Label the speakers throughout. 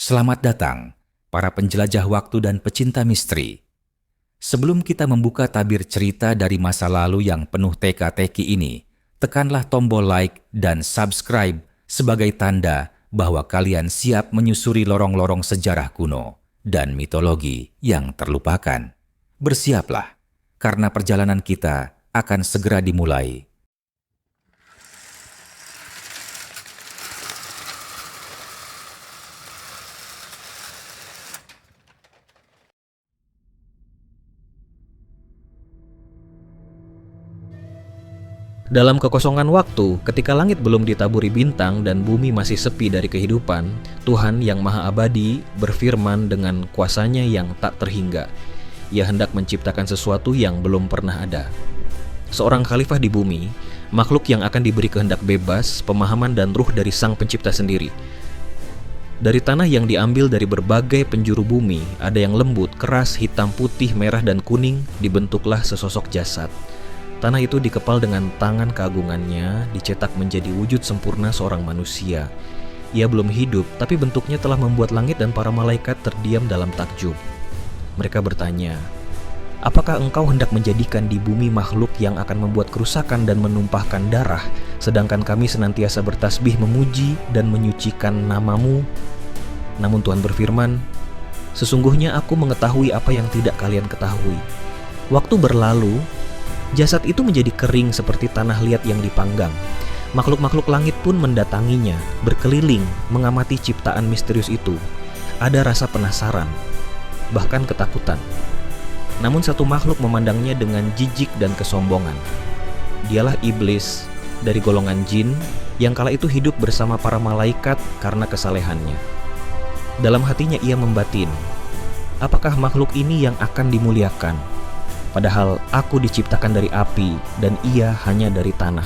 Speaker 1: Selamat datang, para penjelajah waktu dan pecinta misteri. Sebelum kita membuka tabir cerita dari masa lalu yang penuh teka-teki ini, tekanlah tombol like dan subscribe sebagai tanda bahwa kalian siap menyusuri lorong-lorong sejarah kuno dan mitologi yang terlupakan. Bersiaplah, karena perjalanan kita akan segera dimulai.
Speaker 2: Dalam kekosongan waktu, ketika langit belum ditaburi bintang dan bumi masih sepi dari kehidupan, Tuhan yang Maha Abadi berfirman dengan kuasanya yang tak terhingga. Ia hendak menciptakan sesuatu yang belum pernah ada. Seorang khalifah di bumi, makhluk yang akan diberi kehendak bebas, pemahaman dan ruh dari Sang Pencipta sendiri. Dari tanah yang diambil dari berbagai penjuru bumi, ada yang lembut, keras, hitam, putih, merah, dan kuning, dibentuklah sesosok jasad. Tanah itu dikepal dengan tangan keagungannya, dicetak menjadi wujud sempurna seorang manusia. Ia belum hidup, tapi bentuknya telah membuat langit dan para malaikat terdiam dalam takjub. Mereka bertanya, "Apakah engkau hendak menjadikan di bumi makhluk yang akan membuat kerusakan dan menumpahkan darah, sedangkan kami senantiasa bertasbih memuji dan menyucikan namamu?" Namun Tuhan berfirman, "Sesungguhnya aku mengetahui apa yang tidak kalian ketahui. Waktu berlalu, jasad itu menjadi kering seperti tanah liat yang dipanggang. Makhluk-makhluk langit pun mendatanginya, berkeliling, mengamati ciptaan misterius itu. Ada rasa penasaran, bahkan ketakutan. Namun satu makhluk memandangnya dengan jijik dan kesombongan. Dialah iblis dari golongan jin yang kala itu hidup bersama para malaikat karena kesalehannya. Dalam hatinya ia membatin, apakah makhluk ini yang akan dimuliakan? Padahal aku diciptakan dari api dan ia hanya dari tanah.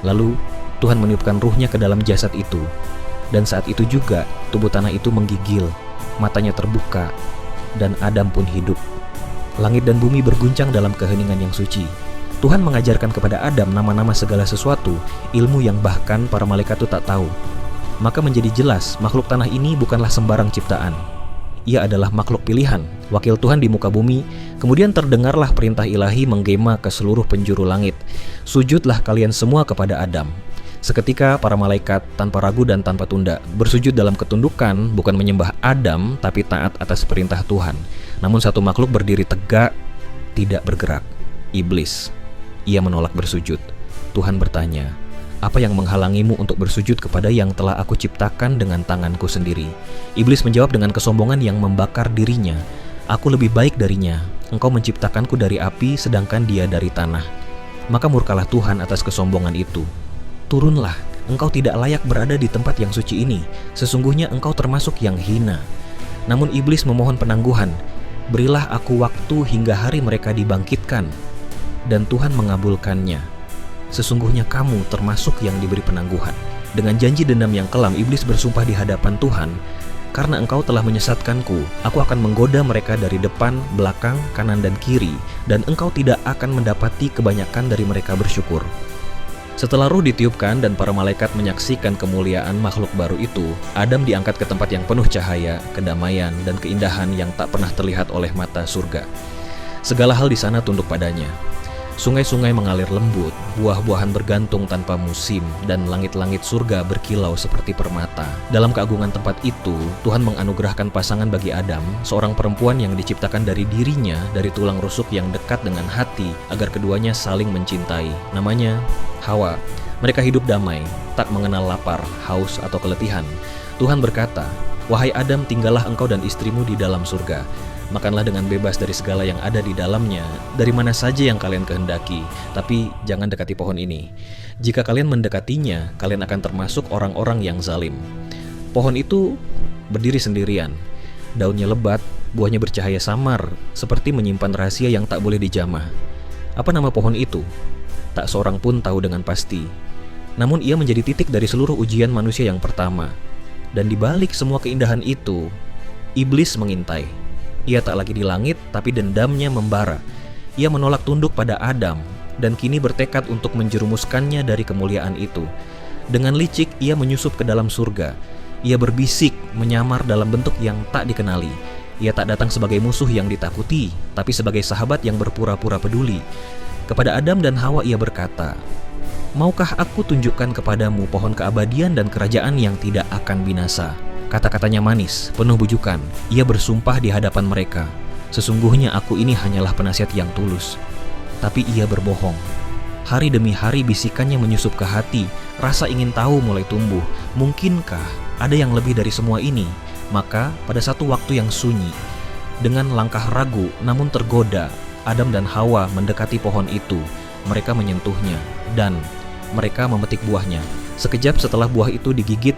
Speaker 2: Lalu Tuhan meniupkan ruhnya ke dalam jasad itu. Dan saat itu juga tubuh tanah itu menggigil, matanya terbuka, dan Adam pun hidup. Langit dan bumi berguncang dalam keheningan yang suci. Tuhan mengajarkan kepada Adam nama-nama segala sesuatu, ilmu yang bahkan para malaikat itu tak tahu. Maka menjadi jelas makhluk tanah ini bukanlah sembarang ciptaan. Ia adalah makhluk pilihan, wakil Tuhan di muka bumi. Kemudian terdengarlah perintah ilahi menggema ke seluruh penjuru langit. Sujudlah kalian semua kepada Adam. Seketika para malaikat tanpa ragu dan tanpa tunda bersujud dalam ketundukan, bukan menyembah Adam tapi taat atas perintah Tuhan. Namun satu makhluk berdiri tegak, tidak bergerak. Iblis. Ia menolak bersujud. Tuhan bertanya, "Apa yang menghalangimu untuk bersujud kepada yang telah aku ciptakan dengan tanganku sendiri?" Iblis menjawab dengan kesombongan yang membakar dirinya, "Aku lebih baik darinya. Engkau menciptakanku dari api, sedangkan dia dari tanah." Maka murkalah Tuhan atas kesombongan itu. "Turunlah, engkau tidak layak berada di tempat yang suci ini. Sesungguhnya engkau termasuk yang hina." Namun iblis memohon penangguhan, "Berilah aku waktu hingga hari mereka dibangkitkan." Dan Tuhan mengabulkannya. "Sesungguhnya kamu termasuk yang diberi penangguhan." Dengan janji dendam yang kelam, iblis bersumpah di hadapan Tuhan, "Karena engkau telah menyesatkanku, aku akan menggoda mereka dari depan, belakang, kanan dan kiri, dan engkau tidak akan mendapati kebanyakan dari mereka bersyukur." Setelah ruh ditiupkan dan para malaikat menyaksikan kemuliaan makhluk baru itu, Adam diangkat ke tempat yang penuh cahaya, kedamaian, dan keindahan yang tak pernah terlihat oleh mata surga. Segala hal di sana tunduk padanya. Sungai-sungai mengalir lembut, buah-buahan bergantung tanpa musim, dan langit-langit surga berkilau seperti permata. Dalam keagungan tempat itu, Tuhan menganugerahkan pasangan bagi Adam, seorang perempuan yang diciptakan dari dirinya, dari tulang rusuk yang dekat dengan hati, agar keduanya saling mencintai. Namanya Hawa. Mereka hidup damai, tak mengenal lapar, haus, atau keletihan. Tuhan berkata, "Wahai Adam, tinggallah engkau dan istrimu di dalam surga. Makanlah dengan bebas dari segala yang ada di dalamnya, dari mana saja yang kalian kehendaki, tapi jangan dekati pohon ini. Jika kalian mendekatinya, kalian akan termasuk orang-orang yang zalim." Pohon itu berdiri sendirian. Daunnya lebat, buahnya bercahaya samar, seperti menyimpan rahasia yang tak boleh dijamah. Apa nama pohon itu? Tak seorang pun tahu dengan pasti. Namun ia menjadi titik dari seluruh ujian manusia yang pertama. Dan di balik semua keindahan itu, iblis mengintai. Ia tak lagi di langit, tapi dendamnya membara. Ia menolak tunduk pada Adam, dan kini bertekad untuk menjerumuskannya dari kemuliaan itu. Dengan licik ia menyusup ke dalam surga. Ia berbisik, menyamar dalam bentuk yang tak dikenali. Ia tak datang sebagai musuh yang ditakuti, tapi sebagai sahabat yang berpura-pura peduli. Kepada Adam dan Hawa ia berkata, "Maukah aku tunjukkan kepadamu pohon keabadian dan kerajaan yang tidak akan binasa?" Kata-katanya manis, penuh bujukan. Ia bersumpah di hadapan mereka, "Sesungguhnya aku ini hanyalah penasihat yang tulus." Tapi ia berbohong. Hari demi hari bisikannya menyusup ke hati, rasa ingin tahu mulai tumbuh. Mungkinkah ada yang lebih dari semua ini? Maka pada satu waktu yang sunyi, dengan langkah ragu namun tergoda, Adam dan Hawa mendekati pohon itu. Mereka menyentuhnya dan mereka memetik buahnya. Sekejap setelah buah itu digigit,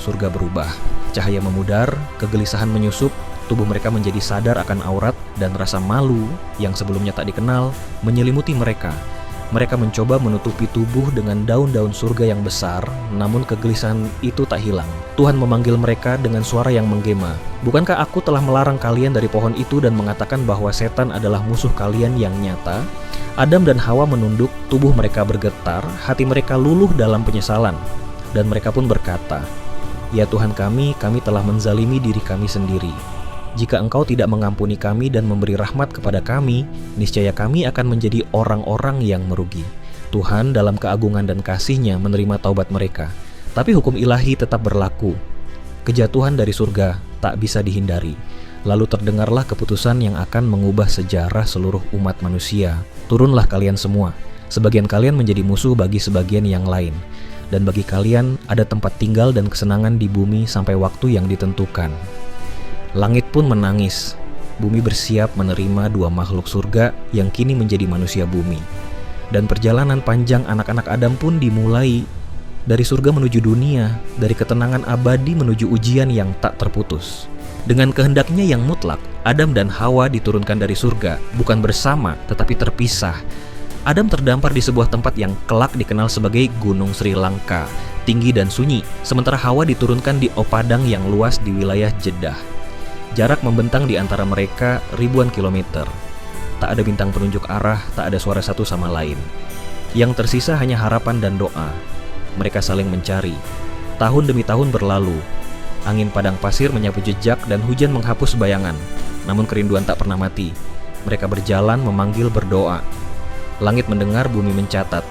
Speaker 2: surga berubah. Cahaya memudar, kegelisahan menyusup, tubuh mereka menjadi sadar akan aurat, dan rasa malu yang sebelumnya tak dikenal menyelimuti mereka. Mereka mencoba menutupi tubuh dengan daun-daun surga yang besar, namun kegelisahan itu tak hilang. Tuhan memanggil mereka dengan suara yang menggema. "Bukankah aku telah melarang kalian dari pohon itu dan mengatakan bahwa setan adalah musuh kalian yang nyata?" Adam dan Hawa menunduk, tubuh mereka bergetar, hati mereka luluh dalam penyesalan. Dan mereka pun berkata, "Ya Tuhan kami telah menzalimi diri kami sendiri. Jika Engkau tidak mengampuni kami dan memberi rahmat kepada kami, niscaya kami akan menjadi orang-orang yang merugi." Tuhan dalam keagungan dan kasih-Nya menerima taubat mereka. Tapi hukum ilahi tetap berlaku. Kejatuhan dari surga tak bisa dihindari. Lalu terdengarlah keputusan yang akan mengubah sejarah seluruh umat manusia. "Turunlah kalian semua. Sebagian kalian menjadi musuh bagi sebagian yang lain. Dan bagi kalian ada tempat tinggal dan kesenangan di bumi sampai waktu yang ditentukan." Langit pun menangis. Bumi bersiap menerima dua makhluk surga yang kini menjadi manusia bumi. Dan perjalanan panjang anak-anak Adam pun dimulai dari surga menuju dunia, dari ketenangan abadi menuju ujian yang tak terputus. Dengan kehendaknya yang mutlak, Adam dan Hawa diturunkan dari surga, bukan bersama tetapi terpisah. Adam terdampar di sebuah tempat yang kelak dikenal sebagai Gunung Sri Lanka, tinggi dan sunyi, sementara Hawa diturunkan di Opadang yang luas di wilayah Jeddah. Jarak membentang di antara mereka ribuan kilometer. Tak ada bintang penunjuk arah, tak ada suara satu sama lain. Yang tersisa hanya harapan dan doa. Mereka saling mencari. Tahun demi tahun berlalu. Angin padang pasir menyapu jejak dan hujan menghapus bayangan. Namun kerinduan tak pernah mati. Mereka berjalan memanggil berdoa. Langit mendengar, bumi mencatat.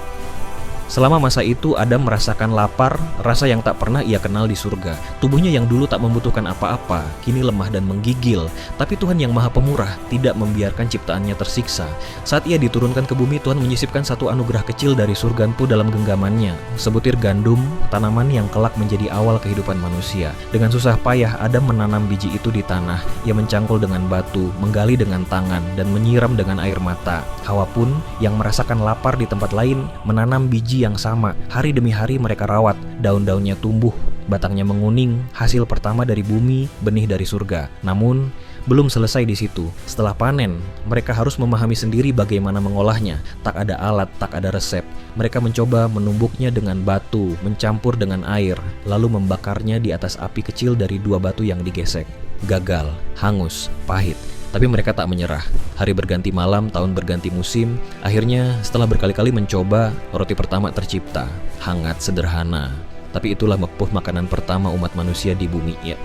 Speaker 2: Selama masa itu Adam merasakan lapar, rasa yang tak pernah ia kenal di surga. Tubuhnya yang dulu tak membutuhkan apa-apa, kini lemah dan menggigil. Tapi Tuhan yang Maha Pemurah tidak membiarkan ciptaannya tersiksa. Saat ia diturunkan ke bumi, Tuhan menyisipkan satu anugerah kecil dari surganpu dalam genggamannya. Sebutir gandum, tanaman yang kelak menjadi awal kehidupan manusia. Dengan susah payah Adam menanam biji itu di tanah. Ia mencangkul dengan batu, menggali dengan tangan, dan menyiram dengan air mata. Hawa pun yang merasakan lapar di tempat lain menanam biji yang sama. Hari demi hari mereka rawat, daun-daunnya tumbuh, batangnya menguning, hasil pertama dari bumi, benih dari surga. Namun, belum selesai di situ. Setelah panen, mereka harus memahami sendiri bagaimana mengolahnya. Tak ada alat, tak ada resep. Mereka mencoba menumbuknya dengan batu, mencampur dengan air, lalu membakarnya di atas api kecil dari dua batu yang digesek. Gagal, hangus, pahit. Tapi mereka tak menyerah. Hari berganti malam, tahun berganti musim. Akhirnya setelah berkali-kali mencoba, roti pertama tercipta. Hangat, sederhana. Tapi itulah makanan pertama umat manusia di bumi, ya.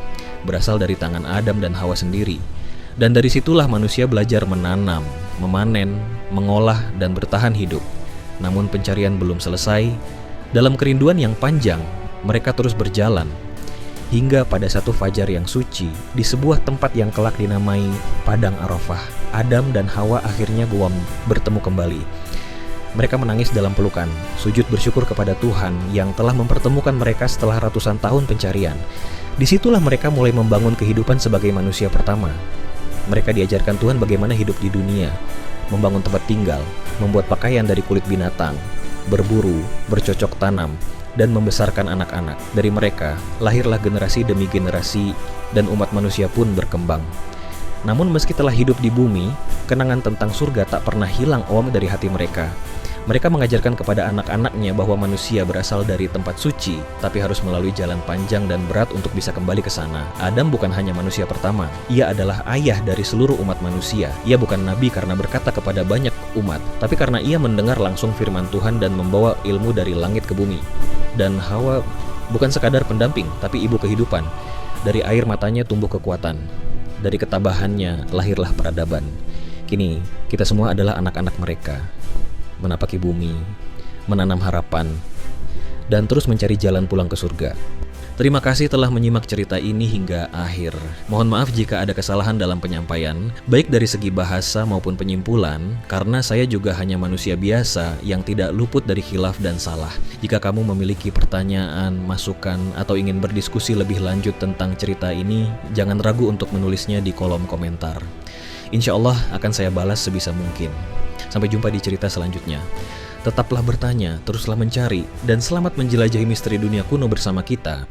Speaker 2: Berasal dari tangan Adam dan Hawa sendiri. Dan dari situlah manusia belajar menanam, memanen, mengolah, dan bertahan hidup. Namun pencarian belum selesai. Dalam kerinduan yang panjang, mereka terus berjalan. Hingga pada satu fajar yang suci, di sebuah tempat yang kelak dinamai Padang Arafah, Adam dan Hawa akhirnya bertemu kembali. Mereka menangis dalam pelukan, sujud bersyukur kepada Tuhan yang telah mempertemukan mereka setelah ratusan tahun pencarian. Disitulah mereka mulai membangun kehidupan sebagai manusia pertama. Mereka diajarkan Tuhan bagaimana hidup di dunia, membangun tempat tinggal, membuat pakaian dari kulit binatang, berburu, bercocok tanam, dan membesarkan anak-anak. Dari mereka, lahirlah generasi demi generasi dan umat manusia pun berkembang. Namun meski telah hidup di bumi, kenangan tentang surga tak pernah hilang dari hati mereka. Mereka mengajarkan kepada anak-anaknya bahwa manusia berasal dari tempat suci, tapi harus melalui jalan panjang dan berat untuk bisa kembali ke sana. Adam bukan hanya manusia pertama, ia adalah ayah dari seluruh umat manusia. Ia bukan nabi karena berkata kepada banyak umat, tapi karena ia mendengar langsung firman Tuhan dan membawa ilmu dari langit ke bumi. Dan Hawa Bukan sekadar pendamping, tapi ibu kehidupan. Dari air matanya tumbuh kekuatan. Dari ketabahannya lahirlah peradaban. Kini, kita semua adalah anak-anak mereka. Menapaki bumi, menanam harapan, dan terus mencari jalan pulang ke surga. Terima kasih telah menyimak cerita ini hingga akhir. Mohon maaf jika ada kesalahan dalam penyampaian, baik dari segi bahasa maupun penyimpulan, karena saya juga hanya manusia biasa yang tidak luput dari khilaf dan salah. Jika kamu memiliki pertanyaan, masukan, atau ingin berdiskusi lebih lanjut tentang cerita ini, jangan ragu untuk menulisnya di kolom komentar. Insya Allah akan saya balas sebisa mungkin. Sampai jumpa di cerita selanjutnya. Tetaplah bertanya, teruslah mencari, dan selamat menjelajahi misteri dunia kuno bersama kita.